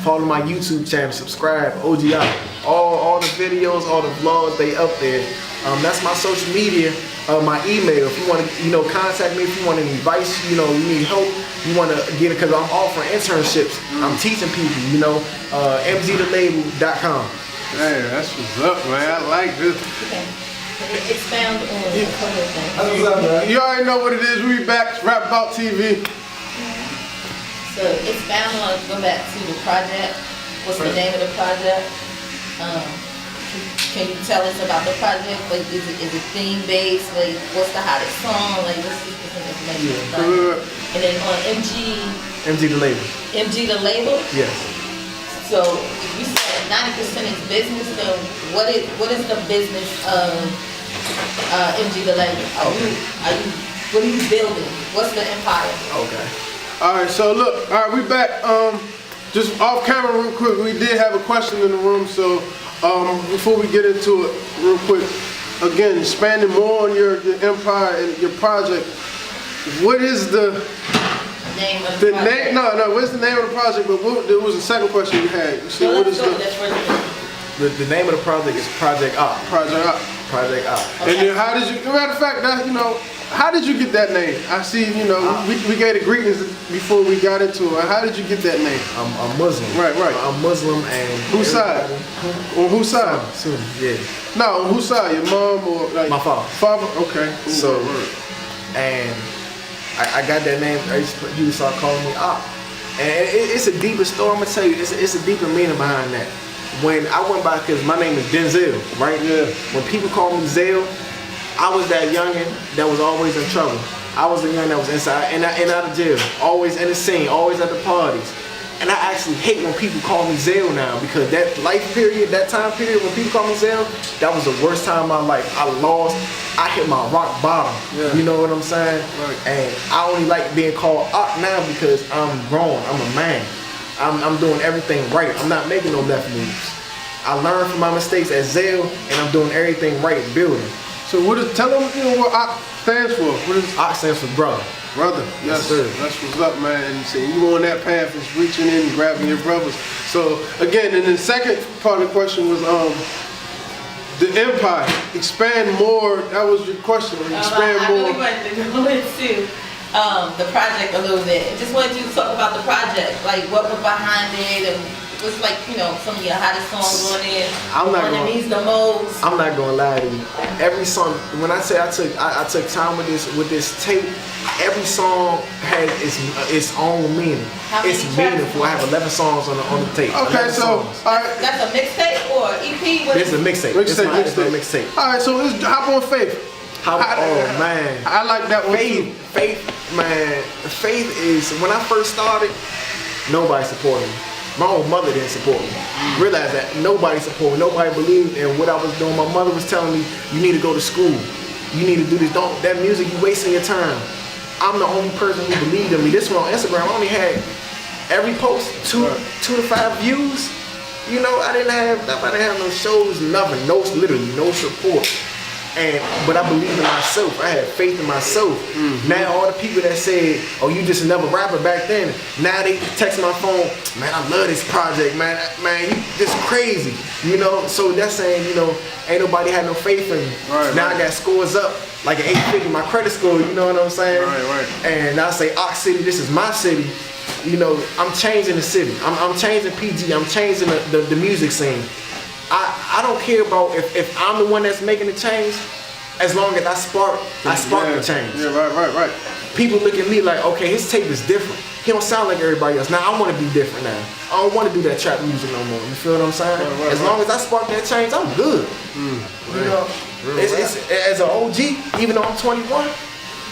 Follow my YouTube channel, subscribe, OGI. All the videos, all the vlogs, they up there. That's my social media, my email. If you want to, contact me. If you want any advice, you need help, you want to get it, because I'm offering internships. I'm teaching people, mzthelabel.com. Hey, that's what's up, man. I like this. Okay. Expound on a couple of things. You already know what it is. We back, Rap About TV. So expound on, go back to the project. What's the name of the project? Can you tell us about the project? Like, is it theme based? Like, what's the hottest song? Like, what's the information? And then on MZ the Label. MG the label. Yes. So you said 90% is business. So what is the business of MG the label? What are you building? What's the empire? Okay. All right, so look, all right, we back. Just off camera real quick, we did have a question in the room, so before we get into it real quick, again, expanding more on your empire and your project, what is the name of the project? No, what's the name of the project? But there was a second question you had. You said, what is the name of the project is Project Op. Project Op. Project Op. Okay. And then how did you, matter of fact, how did you get that name? I see, we gave the greetings before we got into it. How did you get that name? I'm Muslim. Right. I'm Muslim, and whose side? On whose side? Sunni, yeah. No, on whose side? Your mom or like my father? Father? Okay. Ooh, so, and I got that name. You start calling me Op, and it's a deeper story. I'm gonna tell you, it's a deeper meaning behind that. When I went by, because my name is Denzel, right? Yeah. When people call me Zell, I was that youngin' that was always in trouble. I was the youngin' that was inside and out of jail, always in the scene, always at the parties. And I actually hate when people call me Zell now, because that life period, that time period when people call me Zell, that was the worst time of my life. I hit my rock bottom. Yeah. You know what I'm saying? Right. And I only like being called Op now because I'm grown, I'm a man. I'm doing everything right. I'm not making no left moves. I learned from my mistakes at Zell, and I'm doing everything right building. So tell them what OP stands for. What is OP stands for brother. Brother, yes sir. That's what's up, man. And so you on that path is reaching in and grabbing your brothers. So again, and the second part of the question was the empire. Expand more. That was your question. Expand more. I really wanted to go into the project a little bit. I just wanted you to talk about the project, like what was behind it, and what's some of your hottest songs on it. I'm not gonna lie to you. Every song, when I say I took time with this tape, every song has its own meaning. It's meaningful. I have 11 songs on the tape. Okay, so all right. That's a mixtape or EP? It's a mixtape. Mixtape. All right, so let's hop on Faith. Oh man, I like that one too. Faith is, when I first started, nobody supported me. My own mother didn't support me. Realize that nobody supported me. Nobody believed in what I was doing. My mother was telling me, you need to go to school. You need to do this. That music, you wasting your time. I'm the only person who believed in me. This one on Instagram, I only had every post two to 5 views. I didn't have no shows, nothing, literally no support. But I believe in myself. I had faith in myself. Mm-hmm. Now all the people that said, "Oh, you just another rapper" back then, now they text my phone, "Man, I love this project, man. You just crazy." So that's saying, ain't nobody had no faith in me. Now I got scores up like an 850, my credit score. You know what I'm saying? Right. And I say, Ox City, this is my city. I'm changing the city. I'm changing PG. I'm changing the music scene. I don't care about if I'm the one that's making the change, as long as I spark the change. Yeah, right. People look at me like, okay, his tape is different. He don't sound like everybody else. Now I want to be different now. I don't want to do that trap music no more. You feel what I'm saying? As long as I spark that change, I'm good. It's as an OG, even though I'm 21,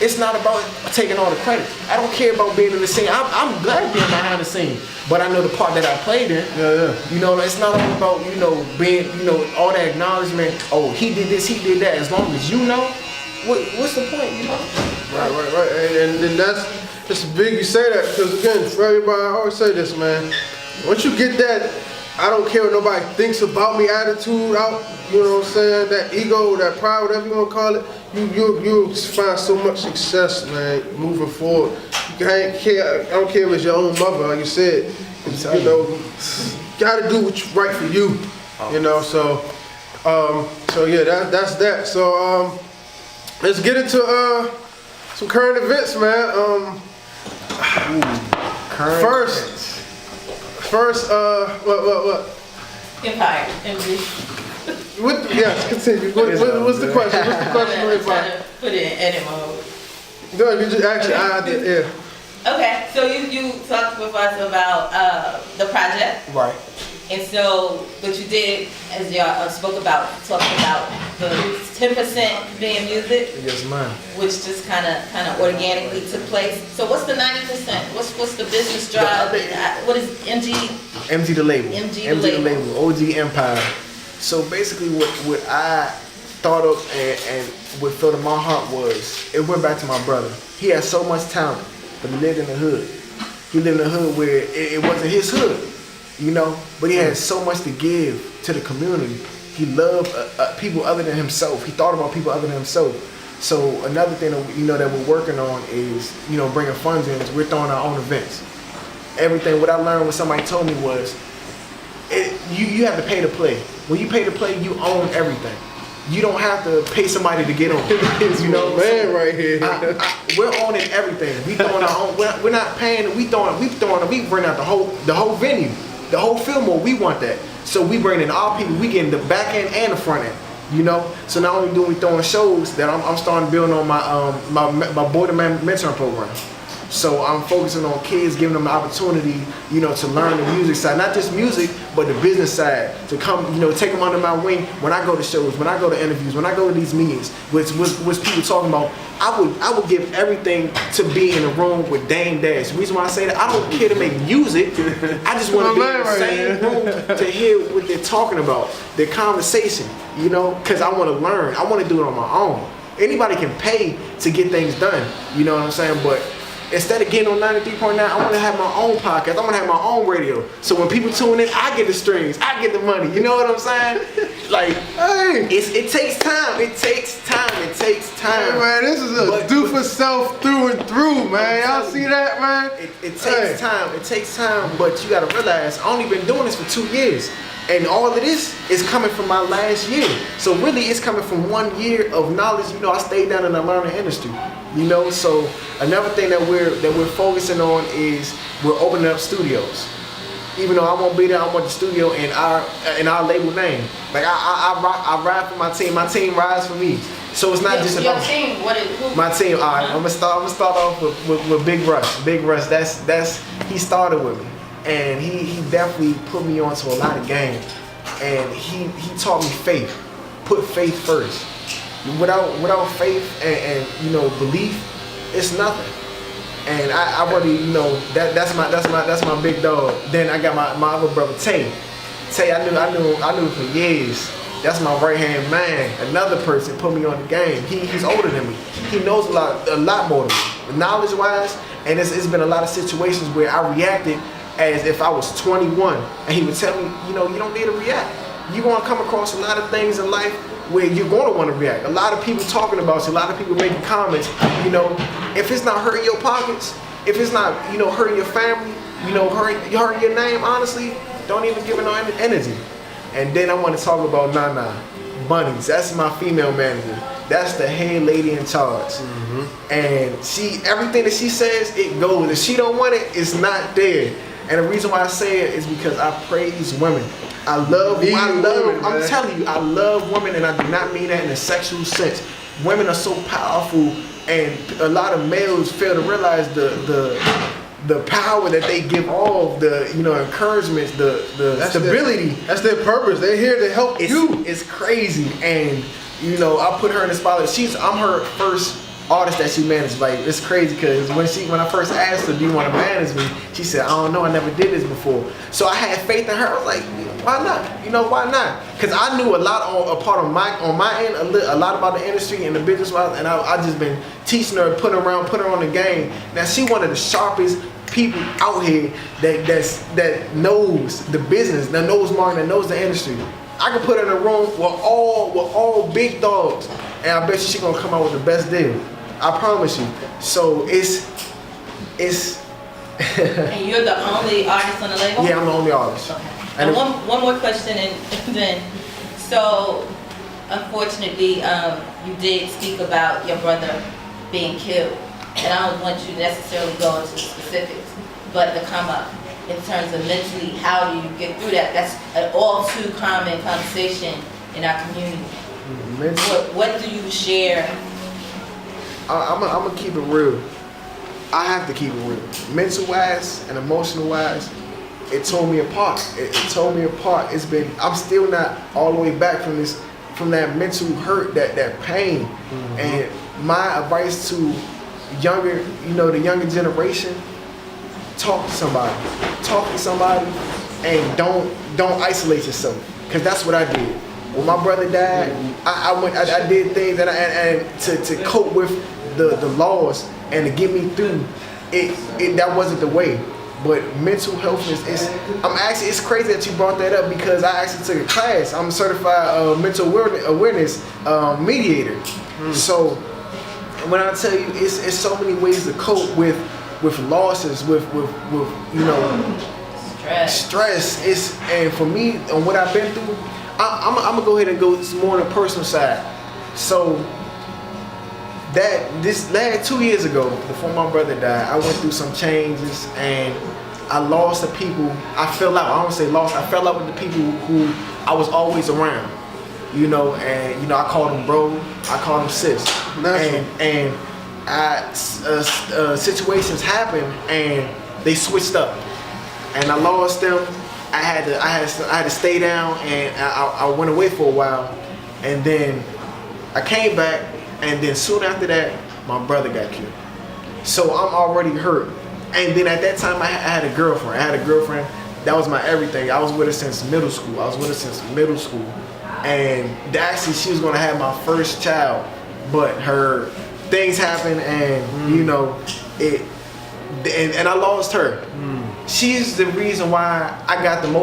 it's not about taking all the credit. I don't care about being in the scene. I'm glad being behind the scene, but I know the part that I played in. Yeah. It's not all about being all that acknowledgement. Oh, he did this, he did that. As long as you know, what's the point? Right. And it's big you say that, because again, for everybody, I always say this, man. Once you get that, I don't care what nobody thinks about me attitude out, that ego, that pride, whatever you want to call it, you'll find so much success, man, moving forward. I don't care if it's your own mother, like you said, You know, gotta do what's right for you. You know, so yeah, that's that. So let's get into some current events, man. First, what? Empire, MG. Yes, continue. What's the question? What's the question for I'm Empire? trying to put it in edit mode. No, you just actually, I did, yeah. Okay, so you talked with us about the project. Right. And so what you did, as y'all spoke about, talked about the 10% being music, Yes, ma'am. which just kind of organically took place. So what's the 90%? What's the business drive? What is MG? MG the label. MG the label. OG Empire. So basically what I thought of and what filled in my heart was, it went back to my brother. He had so much talent, but he lived in the hood. He lived in the hood where it wasn't his hood, you know, but he had so much to give to the community. He loved people other than himself. He thought about people other than himself. So another thing that, you know, that we're working on is, you know, bringing funds in. Is we're throwing our own events. Everything, what I learned, what somebody told me was, you have to pay to play. When you pay to play, you own everything. You don't have to pay somebody to get on. You know, Man, right here. we're owning everything. We throwing our own. We're not paying. We bring out the whole venue, the whole Fillmore. We want that. So we bring in our people. We get in the back end and the front end. You know. So not only do we throwing shows, that I'm starting building on my Borderman mentoring program. So I'm focusing on kids, giving them the opportunity, you know, to learn the music side, not just music, but the business side, to come, you know, take them under my wing when I go to shows, when I go to interviews, when I go to these meetings, which people talking about. I would give everything to be in a room with Dame Dash. The reason why I say that, I don't care to make music. I just want to be in the same room to hear what they're talking about, their conversation, you know, because I want to learn. I want to do it on my own. Anybody can pay to get things done, you know what I'm saying? But instead of getting on 93.9, I want to have my own podcast. I want to have my own radio. So when people tune in, I get the strings, I get the money. You know what I'm saying? Like, Hey, it takes time. It takes time. It takes time. hey, man, this is a do for self through and through, man. Y'all see that, man? It takes time. It takes time. But you got to realize, I only been doing this for 2 years. And all of this is coming from my last year. So really, it's coming from 1 year of knowledge. You know, I stayed down in the learning industry. You know, so another thing that we're focusing on is we're opening up studios. Even though I won't be there, I want the studio in our label name. Like I ride for my team. My team rides for me. So it's not just your about team. Who? my team. All right, I'm gonna start off with Big Rush. Big Rush. That's he started with me, and he definitely put me onto a lot of game, and he taught me faith. Put faith first. Without faith and you know, belief, it's nothing. And I really, you know, that's my big dog. Then I got my other brother Tay. Tay, I knew for years. That's my right hand man. Another person put me on the game. He's older than me. He knows a lot more than me, knowledge wise. And it's been a lot of situations where I reacted as if I was 21, and he would tell me, you know, you don't need to react. You're gonna come across a lot of things in life where you're going to want to react. A lot of people talking about you, a lot of people making comments. You know, if it's not hurting your pockets, if it's not, you know, hurting your family, you know, hurting your name, honestly, don't even give it no energy. And then I want to talk about Nana Bunnies. That's my female manager. That's the head lady in charge. And everything that she says, it goes. If she don't want it, it's not there. And the reason why I say it is because I praise women. I love, women, I'm telling you, I love women, and I do not mean that in a sexual sense. Women are so powerful, and a lot of males fail to realize the power that they give off, the, you know, encouragement, the stability. That's their purpose. They're here to help you. It's crazy, and you know, I put her in the spotlight. I'm her first artist that she managed. Like, it's crazy because when I first asked her, do you want to manage me? She said, I don't know, I never did this before. So I had faith in her. I was like, why not? You know, why not? Because I knew a lot on my end, a lot about the industry and the business wise, and I just been teaching her, putting her on the game. Now she one of the sharpest people out here that knows the business, that knows marketing, that knows the industry. I could put her in a room with all big dogs, and I bet you she gonna come out with the best deal. I promise you. So it's And you're the only artist on the label? Yeah, I'm the only artist. Okay. And And one more question, and then, so unfortunately, you did speak about your brother being killed, and I don't want you to necessarily go into the specifics, but to come up in terms of mentally, how do you get through that? That's an all too common conversation in our community. What do you share? I'm gonna keep it real. I have to keep it real. Mental wise and emotional wise, it tore me apart. It tore me apart. I'm still not all the way back from that mental hurt, that pain. And my advice to the younger generation, talk to somebody, and don't isolate yourself. Cause that's what I did. When my brother died, I did things and to cope with the loss and to get me through it. That wasn't the way. But mental health it's crazy that you brought that up, because I actually took a class. I'm a certified mental awareness mediator. So when I tell you, it's so many ways to cope with losses, with stress. And for me, on what I've been through, I'm gonna go ahead and go more on the personal side. So this last 2 years ago, before my brother died, I went through some changes and I lost the people. I fell out. I don't say lost. I fell out with the people who I was always around. And I called them bro. I called them sis. And situations happened and they switched up, and I lost them. I had to stay down, and I went away for a while, and then I came back, and then soon after that, my brother got killed. So I'm already hurt. And then at that time, I had a girlfriend. That was my everything. I was with her since middle school. And actually, she was gonna have my first child, but her things happened, and and I lost her. She's the reason why I got the motivation.